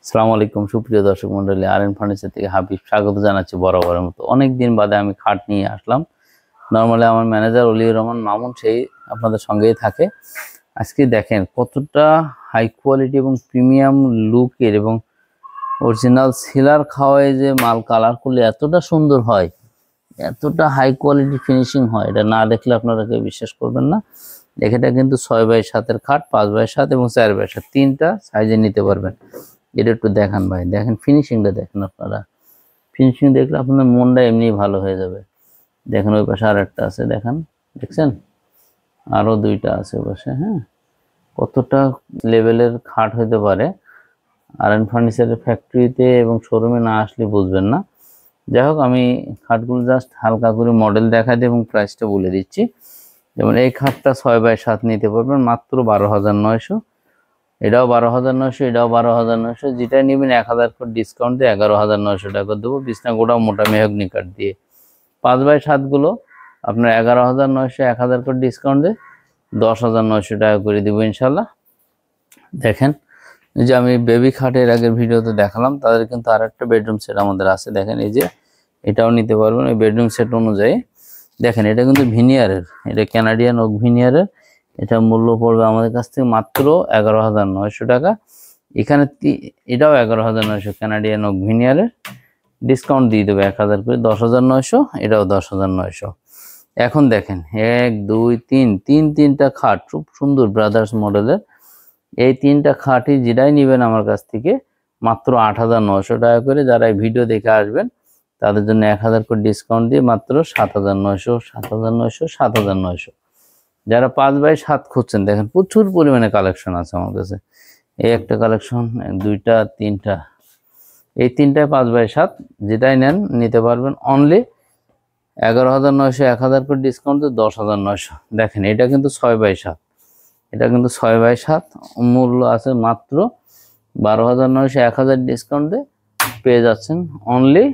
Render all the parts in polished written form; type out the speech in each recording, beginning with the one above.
আসসালামু আলাইকুম সুপ্রিয় দর্শক মন্ডলী, আরএন ফার্নিচার থেকে হাবিব স্বাগত জানাচ্ছি। বরাবরের মতো অনেক দিন বাদে আমি খাট নিয়ে আসলাম। নরমালি আমার ম্যানেজার অলিউর রহমান মামুন সেই আপনাদের সঙ্গেই থাকে। আজকে দেখেন কতটা হাই কোয়ালিটি এবং প্রিমিয়াম লুকের এবং অরিজিনাল সিলার খাওয়ায় যে মাল কালার করলে এতটা সুন্দর হয়, এতটা হাই কোয়ালিটি ফিনিশিং হয়, এটা না দেখলে আপনারা কেউ বিশ্বাস করবেন না। এটা কিন্তু 6x7 খাট, 5x7 এবং 4x7 তিনটা সাইজে নিতে পারবেন। এটা একটু দেখান ভাই, দেখেন ফিনিশিংটা দেখেন। আপনারা ফিনিশিং দেখলে আপনার মনটা এমনি ভালো হয়ে যাবে। দেখেন ওই পাশে আর একটা আছে, দেখেন, দেখছেন আরো দুইটা আছে ওই পাশে। হ্যাঁ, কতটা লেভেলের খাট হইতে পারে আরএন ফার্নিচারের ফ্যাক্টরিতে এবং শোরুমে না আসলে বুঝবেন না। যাই হোক, আমি খাটগুলো জাস্ট হালকা করে মডেল দেখা দিই এবং প্রাইসটা বলে দিচ্ছি। যেমন এই খাটটা 6x7 নিতে পারবেন মাত্র 12,900। এটাও 12,900, এটাও 12,900। যেটা নেবেন 1,000 করে ডিসকাউন্ট দিয়ে 11,900 টাকা দেবো। বিছনা গোটা মোটা মেহগনি কাঠ দিয়ে। 5x7 গুলো আপনার 11,900, 1,000 করে ডিসকাউন্ট দিয়ে 10,900 টাকা করে দেবো ইনশাল্লাহ। দেখেন, এই যে আমি বেবি খাটের আগের ভিডিওতে দেখালাম, তাদের কিন্তু আর একটা বেডরুম সেট আমাদের আছে। দেখেন এই যে এটাও নিতে পারবেন ওই বেডরুম সেট অনুযায়ী। দেখেন এটা কিন্তু ভিনিয়ারের, এটা ক্যানাডিয়ান ওক ভিনিয়ারের। এটা মূল্য পড়বে আমাদের কাছ থেকে মাত্র 11,900 টাকা। এখানে এটাও 11,900 ক্যানাডিয়ান ওক ভিনিয়ারের। ডিসকাউন্ট দিয়ে দেবে 1,000 করে, 10,900। এটাও 10,900। এখন দেখেন 1 2 3 তিনটা খাট খুব সুন্দর ব্রাদার্স মডেলের। এই তিনটা খাটই যেটাই নেবেন আমার কাছ থেকে মাত্র 8,900 টাকা করে। যারা এই ভিডিও দেখে আসবেন তাদের জন্য 1,000 করে ডিসকাউন্ট দিয়ে মাত্র 7,900, 7,900, 7,900। যারা 5x7 খুঁজছেন, দেখেন প্রচুর পরিমাণে কালেকশন আছে আমার কাছে। এই একটা কালেকশন, দুইটা, তিনটা, এই তিনটায় 5x7 যেটাই নেন নিতে পারবেন অনলি 11,900, 1,000 করে ডিসকাউন্ট দিয়ে 10,900। দেখেন এটা কিন্তু 6x7, এটা কিন্তু 6x7 মূল্য আছে মাত্র 12,900, 1,000 ডিসকাউন্ট দিয়ে পেয়ে যাচ্ছেন অনলি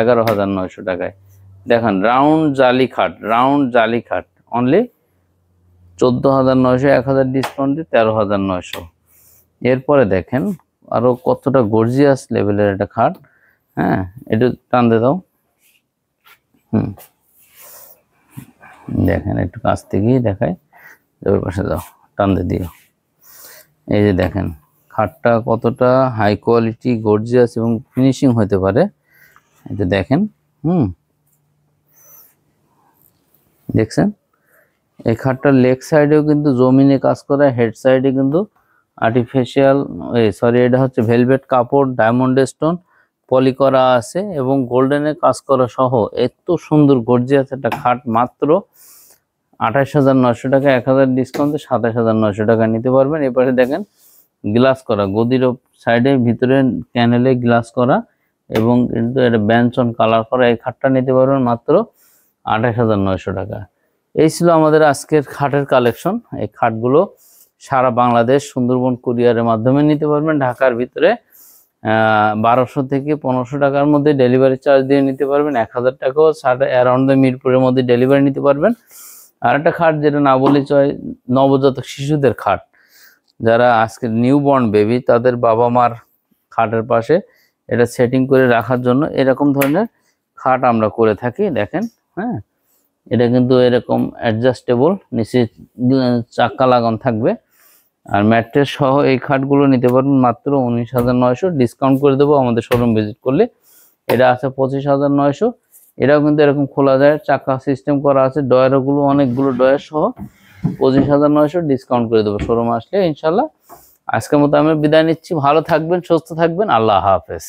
11,900 টাকায়। দেখেন রাউন্ড জালি খাট, রাউন্ড জালি খাট অনলি 14,900, 1,000 ডিসকাউন্ট দিয়ে 13,900। এরপরে দেখেন আরো কতটা গর্জিয়াস লেভেলের একটা খাট। হ্যাঁ, একটু টান দিয়ে দাও। দেখেন একটু কাছ থেকেই দেখায়, ওই পাশে দাও, টান দিয়ে দিও। এই যে দেখেন খাটটা কতটা হাই কোয়ালিটি, গর্জিয়াস এবং ফিনিশিং হতে পারে। এটা দেখেন, দেখছেন এই খাটটার লেগ সাইডেও কিন্তু জমিনে কাজ করা, হেড সাইডে কিন্তু আর্টিফিশিয়াল এটা হচ্ছে ভেলভেট কাপড়, ডায়মন্ড স্টোন পলি করা আছে এবং গোল্ডেনের কাজ করা সহ এত সুন্দর গর্জিয়াস একটা খাট মাত্র 28,900 টাকা। 1,000 ডিসকাউন্টে 27,900 টাকা নিতে পারবেন। এপাশে দেখেন গ্লাস করা, গদির সাইডে ভিতরে ক্যানেলে গ্লাস করা এবং কিন্তু এটা ব্যানসন কালার করা। এই খাটটা নিতে পারবেন মাত্র 28,900 টাকা। এই ছিল আমাদের আজকের খাটের কালেকশন। এই খাটগুলো সারা বাংলাদেশ সুন্দরবন কুরিয়ারের মাধ্যমে নিতে পারবেন। ঢাকার ভিতরে 1200 থেকে 1500 টাকার মধ্যে ডেলিভারি চার্জ দিয়ে নিতে পারবেন। 1,000 টাকাও অ্যারাউন্ড দ্য মিরপুরের মধ্যে ডেলিভারি নিতে পারবেন। আর একটা খাট যেটা না বলে চয়, নবজাতক শিশুদের খাট, যারা আজকে নিউবর্ন বেবি তাদের বাবা মার খাটের পাশে এটা সেটিং করে রাখার জন্য এরকম ধরনের খাট আমরা করে থাকি। দেখেন, হ্যাঁ, এটা কিন্তু এরকম অ্যাডজাস্টেবল, নিচে চাকা লাগানো থাকবে। আর ম্যাট্রেস সহ এই খাটগুলো নিতে পারবেন মাত্র 19,900, ডিসকাউন্ট করে দেবো আমাদের শোরুম ভিজিট করলে। এটা আছে 25,900। এটাও কিন্তু এরকম খোলা যায়, চাকা সিস্টেম করা আছে, ডয়ারগুলো অনেকগুলো ডয়ার সহ 25,900, ডিসকাউন্ট করে দেবো শোরুম আসলে ইনশাল্লাহ। আজকের মতো আমি বিদায় নিচ্ছি। ভালো থাকবেন, সুস্থ থাকবেন, আল্লাহ হাফেজ।